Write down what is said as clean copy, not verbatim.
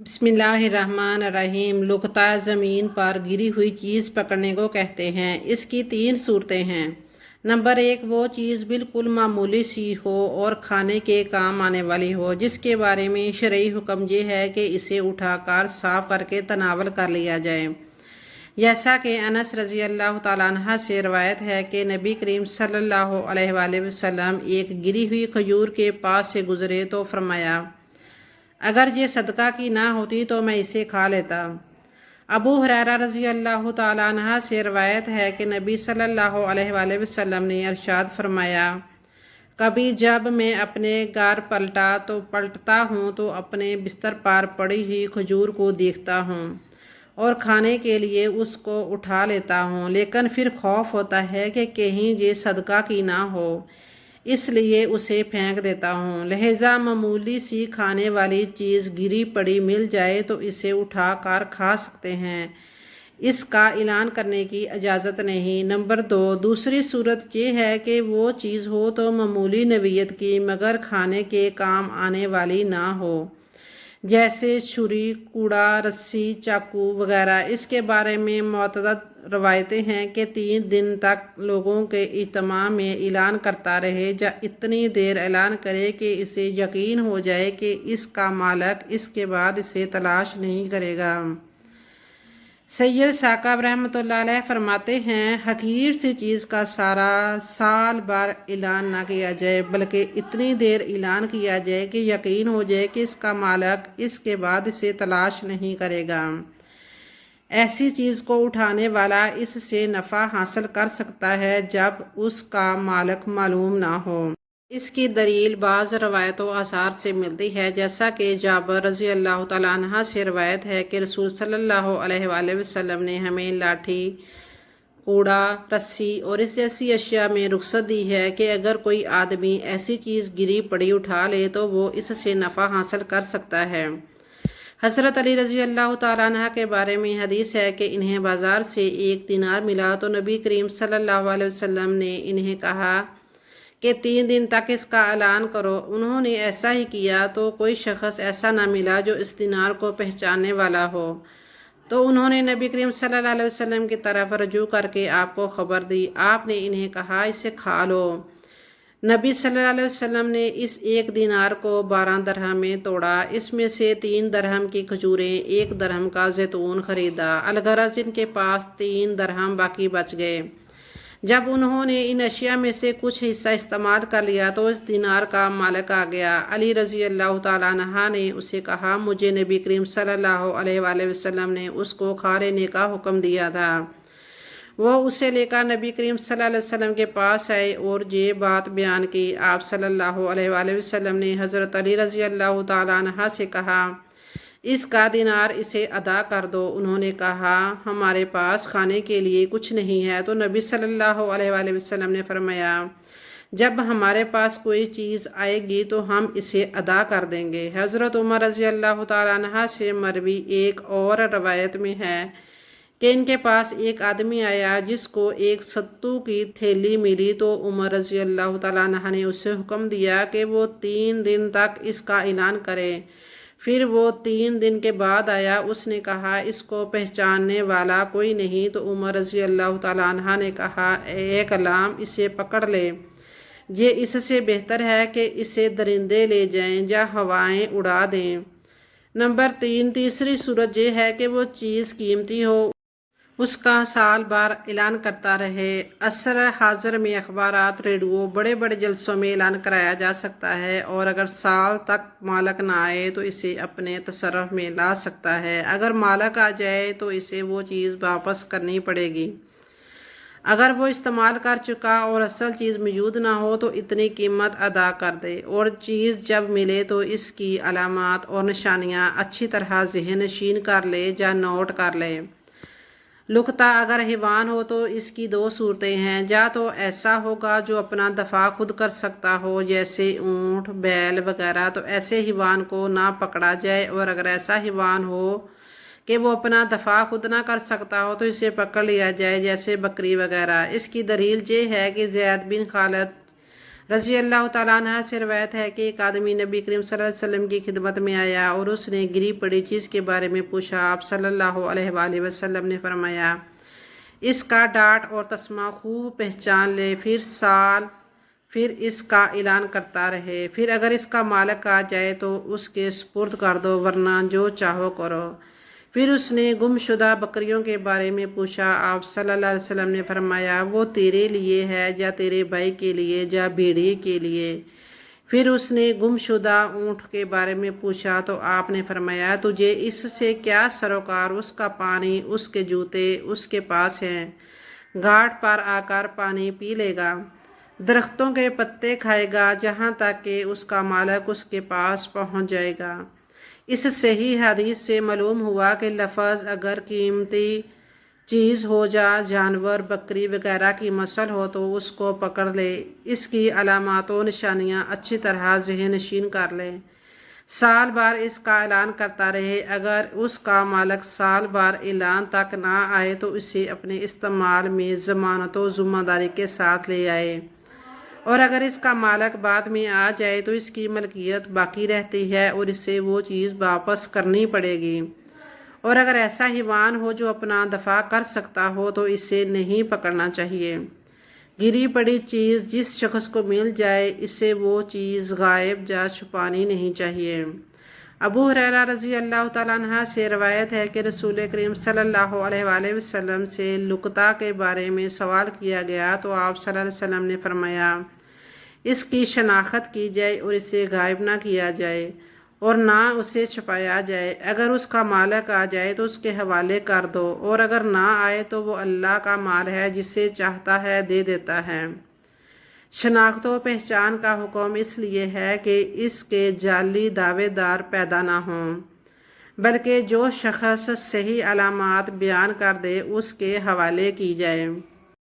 बिस्मिल्लाहिर्रहमानिर्रहीम। लुक़ता ज़मीन पर गिरी हुई चीज़ पकड़ने को कहते हैं। इसकी तीन सूरतें हैं। नंबर एक, वो चीज़ बिल्कुल मामूली सी हो और खाने के काम आने वाली हो, जिसके बारे में शरई हुक्म ये है कि इसे उठाकर साफ़ करके तनावल कर लिया जाए। जैसा कि अनस रज़ी अल्लाह तआला अन्हा से रवायत है कि नबी करीम सल्लल्लाहु अलैहि वसल्लम एक गिरी हुई खजूर के पास से गुज़रे तो फरमाया, अगर ये सदका की ना होती तो मैं इसे खा लेता। अबू हुरैरा रज़ी अल्लाह तआला अन्हा से रवायत है कि नबी सल्लल्लाहु अलैहि वसल्लम ने इरशाद फरमाया, कभी जब मैं अपने घर पलटता हूँ तो अपने बिस्तर पर पड़ी हुई खजूर को देखता हूँ और खाने के लिए उसको उठा लेता हूँ, लेकिन फिर खौफ होता है कि कहीं ये सदका की ना हो, इसलिए उसे फेंक देता हूँ। लिहाजा मामूली सी खाने वाली चीज़ गिरी पड़ी मिल जाए तो इसे उठा कर खा सकते हैं, इसका ऐलान करने की इजाज़त नहीं। नंबर दो, दूसरी सूरत ये है कि वो चीज़ हो तो मामूली नवीयत की मगर खाने के काम आने वाली ना हो, जैसे छुरी, कूड़ा, रस्सी, चाकू वगैरह। इसके बारे में मुतअद्दिद रवायतें हैं कि 3 दिन तक लोगों के इज्तिमा में ऐलान करता रहे या इतनी देर ऐलान करे कि इसे यकीन हो जाए कि इसका मालिक इसके बाद इसे तलाश नहीं करेगा। सैयद साकब रहमतुल्लाह अलैह फरमाते हैं, हकीर सी चीज़ का सारा साल भर ऐलान ना किया जाए, बल्कि इतनी देर ऐलान किया जाए कि यकीन हो जाए कि इसका मालिक इसके बाद इसे तलाश नहीं करेगा। ऐसी चीज़ को उठाने वाला इससे नफ़ा हासिल कर सकता है जब उसका मालिक मालूम ना हो। इसकी दलील बाज़ रवायतों आसार से मिलती है, जैसा कि जाबर रज़ी अल्लाह तआला अन्हा से रवायत है कि रसूल सल्लल्लाहु अलैहि वसल्लम ने हमें लाठी, कूड़ा, रस्सी और इस ऐसी अशिया में रुख्सत दी है कि अगर कोई आदमी ऐसी चीज़ गिरी पड़ी उठा ले तो वो इससे नफ़ा हासिल कर सकता है। हज़रत अली रज़ी अल्लाह तआला अन्हा के बारे में हदीस है कि इन्हें बाज़ार से एक दिनार मिला तो नबी करीम सल्लल्लाहु अलैहि वसल्लम ने इन्हें कहा कि 3 दिन तक इसका ऐलान करो। उन्होंने ऐसा ही किया तो कोई शख्स ऐसा ना मिला जो इस दिनार को पहचानने वाला हो, तो उन्होंने नबी करीम सल्लल्लाहु अलैहि वसल्लम की तरफ रजू करके आपको खबर दी। आपने इन्हें कहा, इसे खा लो। नबी सल्लल्लाहु अलैहि वसल्लम ने इस एक दिनार को 12 दरहम में तोड़ा, इसमें से 3 दरहम की खजूरें, 1 दरहम का जैतून खरीदा। अलगरज इनके पास 3 दरहम बाकी बच गए। जब उन्होंने इन अशिया में से कुछ हिस्सा इस्तेमाल कर लिया तो इस दिनार का मालिक आ गया। अली रज़ी अल्लाह तआला अन्हा ने उसे कहा, मुझे नबी करीम सल्लल्लाहु अलैहि वसल्लम ने उसको खा लेने का हुक्म दिया था। वो उसे लेकर नबी करीम सल्लल्लाहु अलैहि वसल्लम के पास आए और ये बात बयान की। आप सल्लल्लाहु अलैहि वसल्लम ने हज़रत अली रज़ी अल्लाह तआला अन्हा से कहा, इसका दिनार इसे अदा कर दो। उन्होंने कहा, हमारे पास खाने के लिए कुछ नहीं है। तो नबी सल्लल्लाहु अलैहि वसल्लम ने फरमाया, जब हमारे पास कोई चीज़ आएगी तो हम इसे अदा कर देंगे। हज़रत उमर रज़ी अल्लाह तआला अन्हा से मरवी एक और रवायत में है कि इनके पास एक आदमी आया जिसको एक सत्तू की थैली मिली, तो उमर रज़ी अल्लाह तआला अन्हा ने उसे हुक्म दिया कि वो 3 दिन तक इसका ऐलान करे। फिर वो 3 दिन के बाद आया, उसने कहा, इसको पहचानने वाला कोई नहीं। तो उमर रज़ी अल्लाह तआला अन्हा ने कहा, ए कलाम, इसे पकड़ ले, ये इससे बेहतर है कि इसे दरिंदे ले जाएं या हवाएं उड़ा दें। नंबर 3, तीसरी सूरत ये है कि वो चीज़ कीमती हो, उसका साल भर ऐलान करता रहे। असर हाज़र में अखबारात, रेडियो, बड़े बड़े जलसों में ऐलान कराया जा सकता है और अगर साल तक मालक ना आए तो इसे अपने तसर्रुफ़ में ला सकता है। अगर मालक आ जाए तो इसे वो चीज़ वापस करनी पड़ेगी। अगर वो इस्तेमाल कर चुका और असल चीज़ मौजूद ना हो तो इतनी कीमत अदा कर दे, और चीज़ जब मिले तो इसकी अलामात और निशानियाँ अच्छी तरह ज़हन नशीन कर ले या नोट कर ले। लुकता अगर हिवान हो तो इसकी 2 सूरतें हैं। या तो ऐसा होगा जो अपना दफा खुद कर सकता हो, जैसे ऊँट, बैल वगैरह, तो ऐसे हिवान को ना पकड़ा जाए। और अगर ऐसा हिवान हो कि वो अपना दफा खुद ना कर सकता हो तो इसे पकड़ लिया जाए, जैसे बकरी वगैरह। इसकी दलील ये है कि ज़ैद बिन खालिद رضی اللہ تعالیٰ عنہ سے روایت ہے کہ ایک آدمی نبی کریم صلی اللہ علیہ وسلم کی خدمت میں آیا اور اس نے گری پڑی چیز کے بارے میں پوچھا۔ آپ صلی اللہ علیہ وآلہ وسلم نے فرمایا، اس کا ڈاٹ اور تسمہ خوب پہچان لے، پھر اس کا اعلان کرتا رہے، پھر اگر اس کا مالک آ جائے تو اس کے سپرد کر دو، ورنہ جو چاہو کرو۔ پھر اس نے گم شدہ بکریوں کے بارے میں پوچھا۔ آپ صلی اللہ علیہ وسلم نے فرمایا، وہ تیرے لیے ہے یا تیرے بھائی کے لیے یا بھیڑیے کے لیے؟ پھر اس نے گم شدہ اونٹ کے بارے میں پوچھا تو آپ نے فرمایا، تجھے اس سے کیا سروکار؟ اس کا پانی، اس کے جوتے اس کے پاس ہیں، گھاٹ پر آ کر پانی پی لے گا، درختوں کے پتے کھائے گا، جہاں تک کہ اس کا مالک اس کے پاس پہنچ جائے گا۔ اس صحیح حدیث سے معلوم ہوا کہ لفظ اگر قیمتی چیز ہو، جانور، بکری وغیرہ کی مثل ہو تو اس کو پکڑ لے، اس کی علامات و نشانیاں اچھی طرح ذہن نشین کر لے، سال بھر اس کا اعلان کرتا رہے۔ اگر اس کا مالک سال بھر اعلان تک نہ آئے تو اسے اپنے استعمال میں ضمانت و ذمہ داری کے ساتھ لے آئے، اور اگر اس کا مالک بعد میں آ جائے تو اس کی ملکیت باقی رہتی ہے اور اسے وہ چیز واپس کرنی پڑے گی، اور اگر ایسا حیوان ہو جو اپنا دفاع کر سکتا ہو تو اسے نہیں پکڑنا چاہیے۔ گری پڑی چیز جس شخص کو مل جائے اسے وہ چیز غائب یا چھپانی نہیں چاہیے۔ ابو ہریرہ رضی اللہ تعالیٰ عنہ سے روایت ہے کہ رسول کریم صلی اللہ علیہ وآلہ وسلم سے لقطہ کے بارے میں سوال کیا گیا تو آپ صلی اللہ علیہ وسلم نے فرمایا، اس کی شناخت کی جائے اور اسے غائب نہ کیا جائے اور نہ اسے چھپایا جائے، اگر اس کا مالک آ جائے تو اس کے حوالے کر دو، اور اگر نہ آئے تو وہ اللہ کا مال ہے، جسے چاہتا ہے دے دیتا ہے۔ شناخت و پہچان کا حکم اس لیے ہے کہ اس کے جعلی دعوے دار پیدا نہ ہوں، بلکہ جو شخص صحیح علامات بیان کر دے اس کے حوالے کی جائے۔